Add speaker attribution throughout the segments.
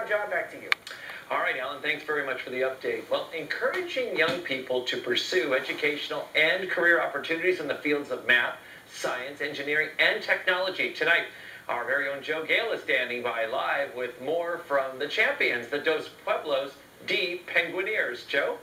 Speaker 1: John, back to you.
Speaker 2: All right, Alan, thanks very much for the update. Well, encouraging young people to pursue educational and career opportunities in the fields of math, science, engineering, and technology. Tonight, our very own Joe Gale is standing by live with more from the champions, the Dos Pueblos D Penguineers. Joe?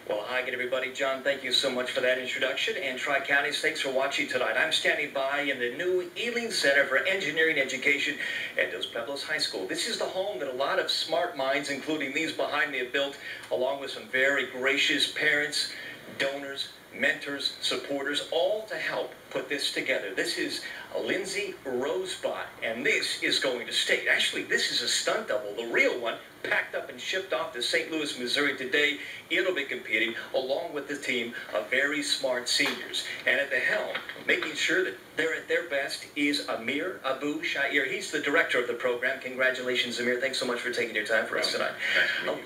Speaker 3: Well, hi again, everybody. John, thank you so much for that introduction. And Tri-Counties, thanks for watching tonight. I'm standing by in the new Ealing Center for Engineering Education at Dos Pueblos High School. This is the home that a lot of smart minds, including these behind me, have built, along with some very gracious parents, donors, mentors, supporters, all to help put this together. This is Lindsay Rosebot, and this is going to state. Actually, this is a stunt double, the real one, packed up and shipped off to St. Louis, Missouri today. It'll be competing along with the team of very smart seniors. And at the helm, making sure that they're at their best, is Amir Abu Shair. He's the director of the program. Congratulations, Amir. Thanks so much for taking your time for us tonight.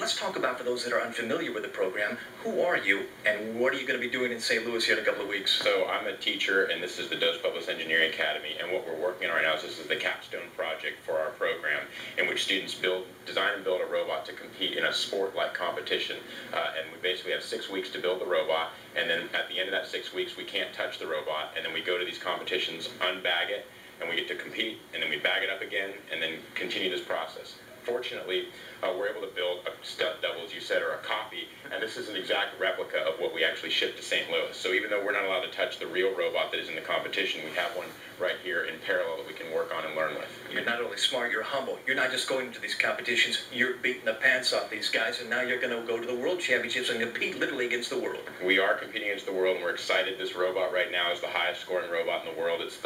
Speaker 3: Let's talk about, for those that are unfamiliar with the program, who are you and what are you going to be doing in St. Louis here in a couple of weeks?
Speaker 4: So I'm a teacher, and this is the Dos Pueblos Engineering Academy, and what we're working on right now is this is the capstone project for our program, in which students design and build a robot to compete in a sport-like competition, and we basically have 6 weeks to build the robot, and then at the end of that 6 weeks we can't touch the robot, and then we go to these competitions, unbag it, and we get to compete, and then we bag it up again, and then continue this process. Fortunately, we're able to build a stunt double, as you said, or a copy, and this is an exact replica of what we actually shipped to St. Louis. So even though we're not allowed to touch the real robot that is in the competition, we have one right here in parallel that we can work on and learn with.
Speaker 3: You're not only smart, you're humble. You're not just going into these competitions, you're beating the pants off these guys, and now you're going to go to the World Championships and compete literally against the world.
Speaker 4: We are competing against the world, and we're excited. This robot right now is the highest scoring robot in the world. It's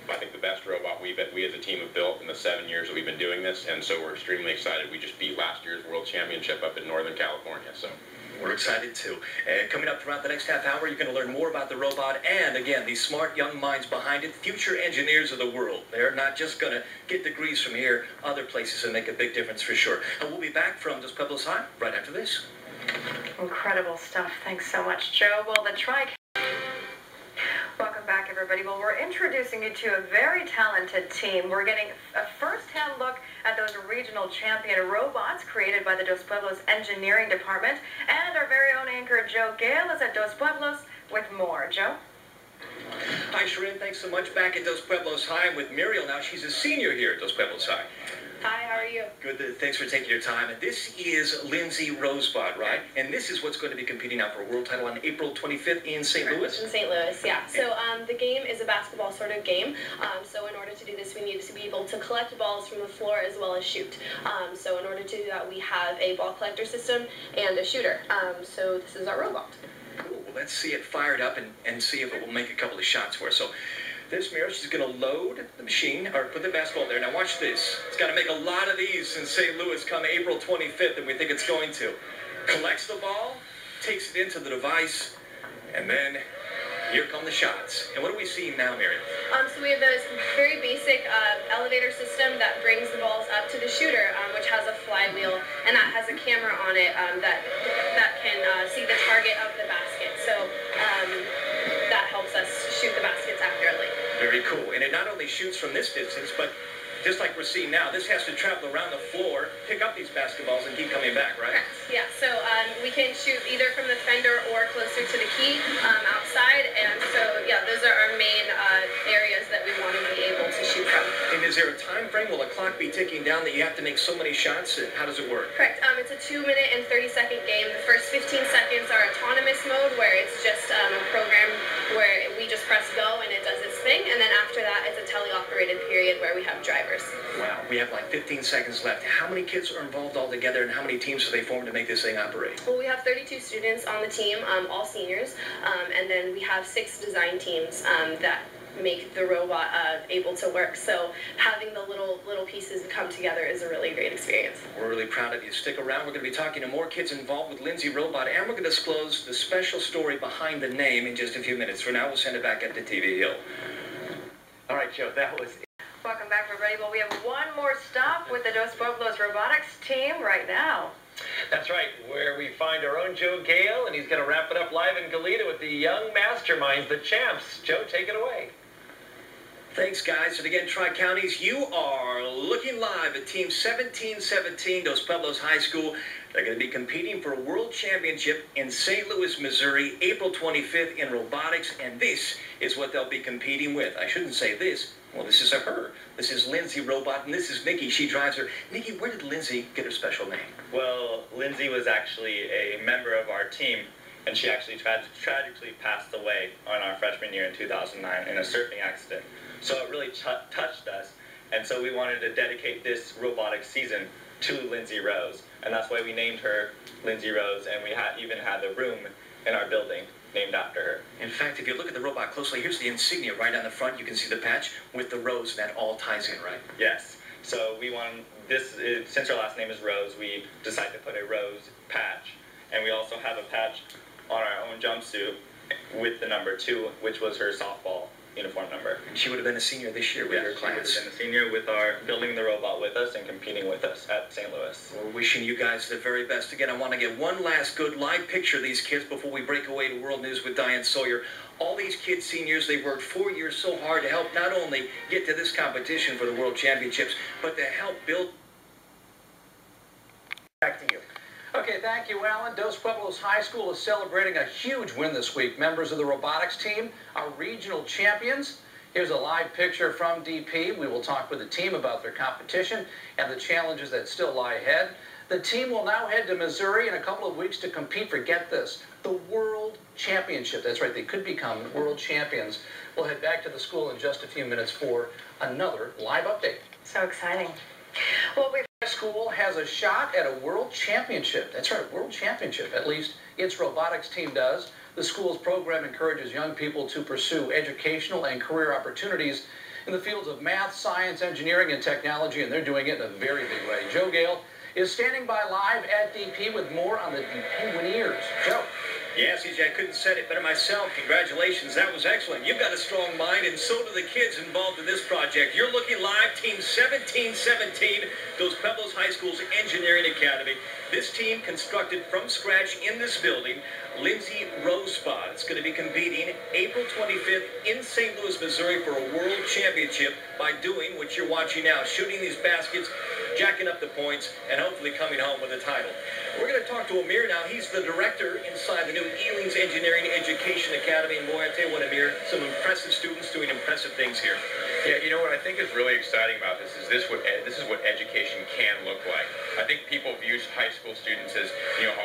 Speaker 4: I think the best robot we as a team have built in the 7 years that we've been doing this, and so we're extremely excited. We just beat last year's World Championship up in Northern California, so.
Speaker 3: We're excited too. Coming up throughout the next half hour, you're going to learn more about the robot and, again, these smart young minds behind it, future engineers of the world. They're not just going to get degrees from here, other places, and make a big difference for sure. And we'll be back from Dos Pueblos High right after this.
Speaker 5: Incredible stuff. Thanks so much, Joe. Well, Welcome back, everybody. Well, we're introducing you to a very talented team. We're getting a first-hand look at those regional champion robots created by the Dos Pueblos Engineering Department. And our very own anchor, Joe Gale, is at Dos Pueblos with more. Joe?
Speaker 3: Hi, Sharon. Thanks so much. Back at Dos Pueblos High. I'm with Muriel now. She's a senior here at Dos Pueblos High.
Speaker 6: Hi, how are you?
Speaker 3: Good. Thanks for taking your time. And this is Lindsay Rosebot, right? And this is what's going to be competing now for a world title on April 25th in St. Louis?
Speaker 6: In St. Louis, yeah. So the game is a basketball sort of game. So in order to do this, we need to be able to collect balls from the floor as well as shoot. So in order to do that, we have a ball collector system and a shooter. So this is our robot.
Speaker 3: Cool. Well, let's see it fired up and see if it will make a couple of shots for us. So this Mira, she's going to load the machine, or put the basketball there. Now watch this. It's got to make a lot of these in St. Louis come April 25th, and we think it's going to. Collects the ball, takes it into the device, and then here come the shots. And what are we seeing now, Mary?
Speaker 6: So we have this very basic elevator system that brings the balls up to the shooter, which has a flywheel, and that has a camera on it that can see the target of the basket. So that helps us shoot the baskets accurately.
Speaker 3: Very cool. And it not only shoots from this distance, but just like we're seeing now, this has to travel around the floor, pick up these basketballs, and keep coming back, right?
Speaker 6: Correct. Yeah. So we can shoot either from the fender or closer to the key outside. And so, yeah, those are our main areas that we want to be able to shoot from.
Speaker 3: And is there a time frame? Will the clock be ticking down that you have to make so many shots? How does it work?
Speaker 6: Correct. It's a 2-minute and 30-second game. The first 15 seconds are autonomous mode, where it's just a program where we just press go and it does its thing. And then after that, it's a teleoperated period where we have drivers.
Speaker 3: Wow. We have like 15 seconds left. How many kids are involved all together, and how many teams do they form to make this thing operate?
Speaker 6: Well, we have 32 students on the team, all seniors, and then we have 6 design teams that make the robot able to work. So having the little pieces come together is a really great experience.
Speaker 3: We're really proud of you. Stick around. We're going to be talking to more kids involved with Lindsay Robot, and we're going to disclose the special story behind the name in just a few minutes. For now, we'll send it back up to TV Hill.
Speaker 2: All right, Joe, that was
Speaker 5: Welcome back, everybody. Well, we have one more stop with the Dos Pueblos robotics team right now.
Speaker 2: That's right, where we find our own Joe Gale, and he's going to wrap it up live in Goleta with the young masterminds, the champs. Joe, take it away.
Speaker 3: Thanks, guys. And again, Tri-Counties, you are looking live at Team 1717, Dos Pueblos High School. They're going to be competing for a world championship in St. Louis, Missouri, April 25th in robotics. And this is what they'll be competing with. I shouldn't say this. Well, this is a her. This is Lindsay Robot, and this is Nikki. She drives her. Nikki, where did Lindsay get her special name?
Speaker 1: Well, Lindsay was actually a member of our team, and she actually tragically passed away on our freshman year in 2009 in a surfing accident. So it really touched us, and so we wanted to dedicate this robotics season to Lindsay Rose, and that's why we named her Lindsay Rose, and we even had the room in our building named after her.
Speaker 3: In fact, if you look at the robot closely, here's the insignia right on the front. You can see the patch with the rose, and that all ties in, right?
Speaker 1: Yes. So we wanted this, since her last name is Rose, we decided to put a rose patch, and we also have a patch on our own jumpsuit with the number 2, which was her softball uniform number.
Speaker 3: And she would have been a senior this year with her class.
Speaker 1: She would have been a senior with our building the robot with us and competing with us at St. Louis.
Speaker 3: We're wishing you guys the very best. Again, I want to get one last good live picture of these kids before we break away to World News with Diane Sawyer. All these kids, seniors, they worked 4 years so hard to help not only get to this competition for the World Championships, but to help build.
Speaker 7: Back to you. Okay, thank you, Alan. Dos Pueblos High School is celebrating a huge win this week. Members of the robotics team are regional champions. Here's a live picture from DP. We will talk with the team about their competition and the challenges that still lie ahead. The team will now head to Missouri in a couple of weeks to compete for, get this, the World Championship. That's right, they could become world champions. We'll head back to the school in just a few minutes for another live update.
Speaker 5: So exciting. Well,
Speaker 7: School has a shot at a world championship. That's right, world championship. At least its robotics team does. The school's program encourages young people to pursue educational and career opportunities in the fields of math, science, engineering, and technology, and they're doing it in a very big way. Joe Gale is standing by live at DP with more on the Penguineers. Joe.
Speaker 3: Yeah, CJ, I couldn't have said it better myself. Congratulations, that was excellent. You've got a strong mind, and so do the kids involved in this project. You're looking live, Team 1717, Dos Pueblos High School's Engineering Academy. This team constructed from scratch in this building, Lindsay Rosebud. It's going to be competing April 25th in St. Louis, Missouri for a world championship by doing what you're watching now, shooting these baskets, jacking up the points, and hopefully coming home with a title. We're going to talk to Amir now. He's the director inside the new Ealing's Engineering Education Academy. And boy, I tell you what, Amir, some impressive students doing impressive things here.
Speaker 4: Yeah, you know what I think is really exciting about this is this is what education can look like. I think people view high school students as,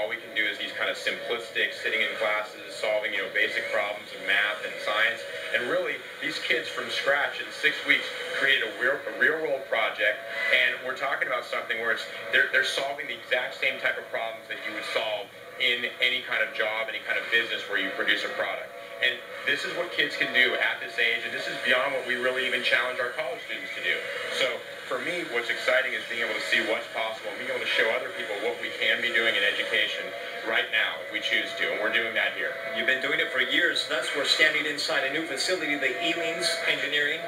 Speaker 4: all we can do is these kind of simplistic, sitting in classes, solving, basic problems in math and science. And really, these kids from scratch in 6 weeks created a real-world project, and we're talking about something where they're solving the exact same type of problems that you would solve in any kind of job, any kind of business where you produce a product. And this is what kids can do at this age, and this is beyond what we really even challenge our college students to do. So for me, what's exciting is being able to see what's possible, and being able to show other people what we can be doing in education right now if we choose to, and we're doing that here.
Speaker 3: You've been doing it for years. Thus, we're standing inside a new facility, the Ealing's Engineering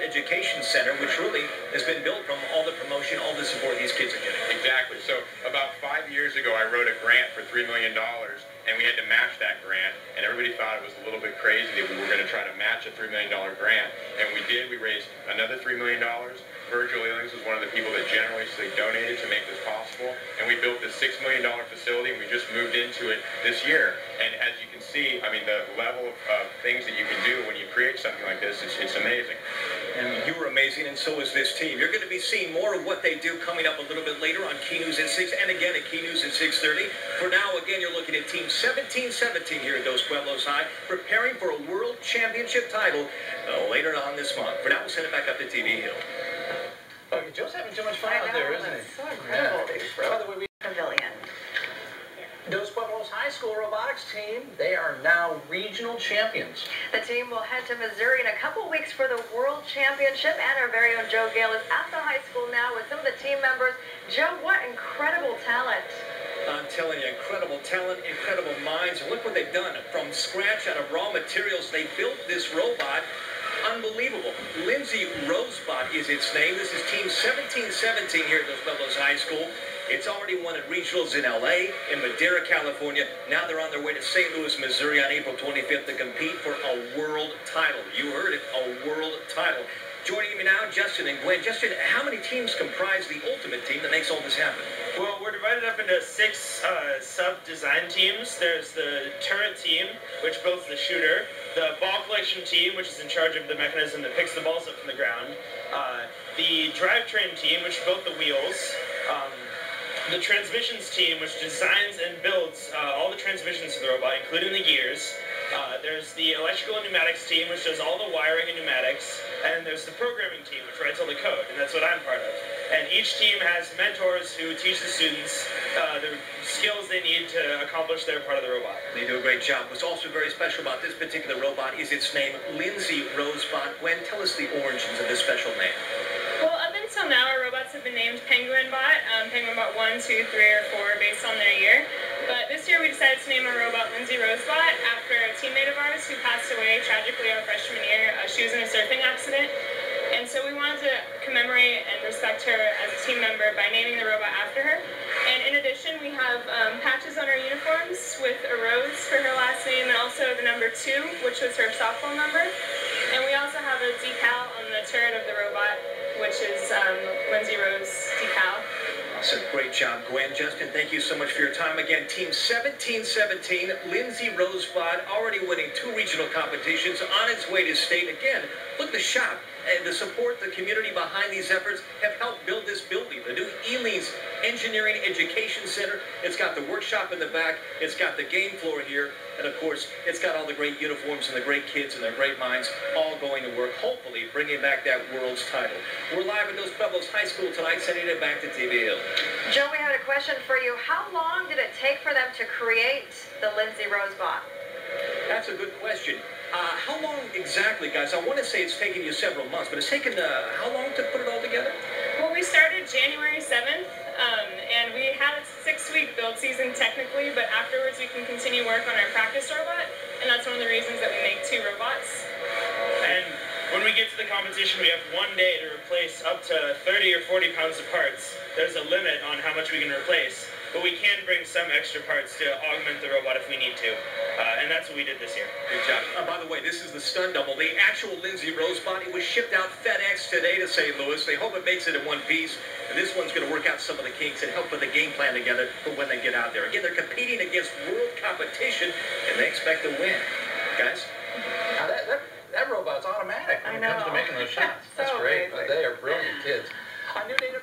Speaker 3: Education Center, which really has been built from all the promotion, all the support these kids are getting.
Speaker 4: Exactly. So about 5 years ago, I wrote a grant for $3 million, and we had to match that grant, and everybody thought it was a little bit crazy that we were going to try to match a $3 million grant, and we did. We raised another $3 million. Virgil Ealings was one of the people that generously donated to make this possible, and we built this $6 million facility, and we just moved into it this year. And as you can see, I mean, the level of things that you can do when you create something like this, it's amazing.
Speaker 3: And you were amazing, and so is this team. You're going to be seeing more of what they do coming up a little bit later on Key News at 6, and again at Key News at 6:30. For now, again, you're looking at Team 1717 here at Dos Pueblos High, preparing for a World Championship title later on this month. For now, we'll send it back up to TV Hill.
Speaker 7: Okay, Joe's having too much fun out there, isn't he?
Speaker 5: So incredible.
Speaker 7: By the way,
Speaker 5: Pavilion.
Speaker 7: Dos Pueblos High School robotics team, they are now regional champions.
Speaker 5: The team will head to Missouri in a couple weeks for the World Championship, and our very own Joe Gale is at the high school now with some of the team members. Joe, what incredible talent.
Speaker 3: I'm telling you, incredible talent, incredible minds. And look what they've done. From scratch, out of raw materials, they built this robot. Unbelievable. Lindsay Rosebot is its name. This is Team 1717 here at Dos Pueblos High School. It's already won at regionals in LA, in Madera, California. Now they're on their way to St. Louis, Missouri on April 25th to compete for a world title. You heard it, a world title. Joining me now, Justin and Gwen. Justin, how many teams comprise the ultimate team that makes all this happen?
Speaker 8: Well, we're divided up into 6 sub-design teams. There's the turret team, which builds the shooter, the ball collection team, which is in charge of the mechanism that picks the balls up from the ground, the drivetrain team, which built the wheels, the transmissions team, which designs and builds all the transmissions of the robot, including the gears. There's the electrical and pneumatics team, which does all the wiring and pneumatics. And there's the programming team, which writes all the code, and that's what I'm part of. And each team has mentors who teach the students the skills they need to accomplish their part of the robot.
Speaker 3: They do a great job. What's also very special about this particular robot is its name, Lindsay Rosebot. Gwen, tell us the origins of this special name.
Speaker 6: Well, up until now, our robots have been named Penguin Bot, Penguin Bot 1, 2, 3, or 4, based on their year. But this year we decided to name our robot Lindsay Rosebot after a teammate of ours who passed away tragically our freshman year. She was in a surfing accident. And so we wanted to commemorate and respect her as a team member by naming the robot after her. And in addition, we have patches on our uniforms with a rose for her last name and also the number 2, which was her softball number. And we also have a decal on the turret of the robot, which is Lindsay Rose decal.
Speaker 3: Awesome. Great job, Gwen. Justin, thank you so much for your time. Again, Team 1717, Lindsay Rosebot, already winning 2 regional competitions, on its way to state. Again, look at the shop. And the support, the community behind these efforts have helped build this building. The new Ealing's Engineering Education Center. It's got the workshop in the back. It's got the game floor here. And, of course, it's got all the great uniforms and the great kids and their great minds all going to work, hopefully bringing back that world's title. We're live at Dos Pueblos High School tonight, sending it back to DPEA.
Speaker 5: Joe, we had a question for you. How long did it take for them to create the Lindsay Rosebot?
Speaker 3: That's a good question. How long exactly, guys? I want to say it's taken you several months, but it's taken how long to put it all together?
Speaker 6: Well, we started January 7th, and we had a 6-week build season technically, but afterwards we can continue work on our practice robot, and that's one of the reasons that we make 2 robots.
Speaker 8: And when we get to the competition, we have 1 day to replace up to 30 or 40 pounds of parts. There's a limit on how much we can replace, but we can bring some extra parts to augment the robot if we need to. And that's what we did this year.
Speaker 3: Good job. By the way, this is the stun double. The actual Lindsay Rosebot, it was shipped out FedEx today to St. Louis. They hope it makes it in one piece. And this one's going to work out some of the kinks and help put the game plan together for when they get out there. Again, they're competing against world competition, and they expect to win. Guys?
Speaker 7: Now that robot's automatic when it comes to making those shots. That's
Speaker 5: So
Speaker 7: great.
Speaker 5: amazing.
Speaker 7: They are brilliant kids. A new database.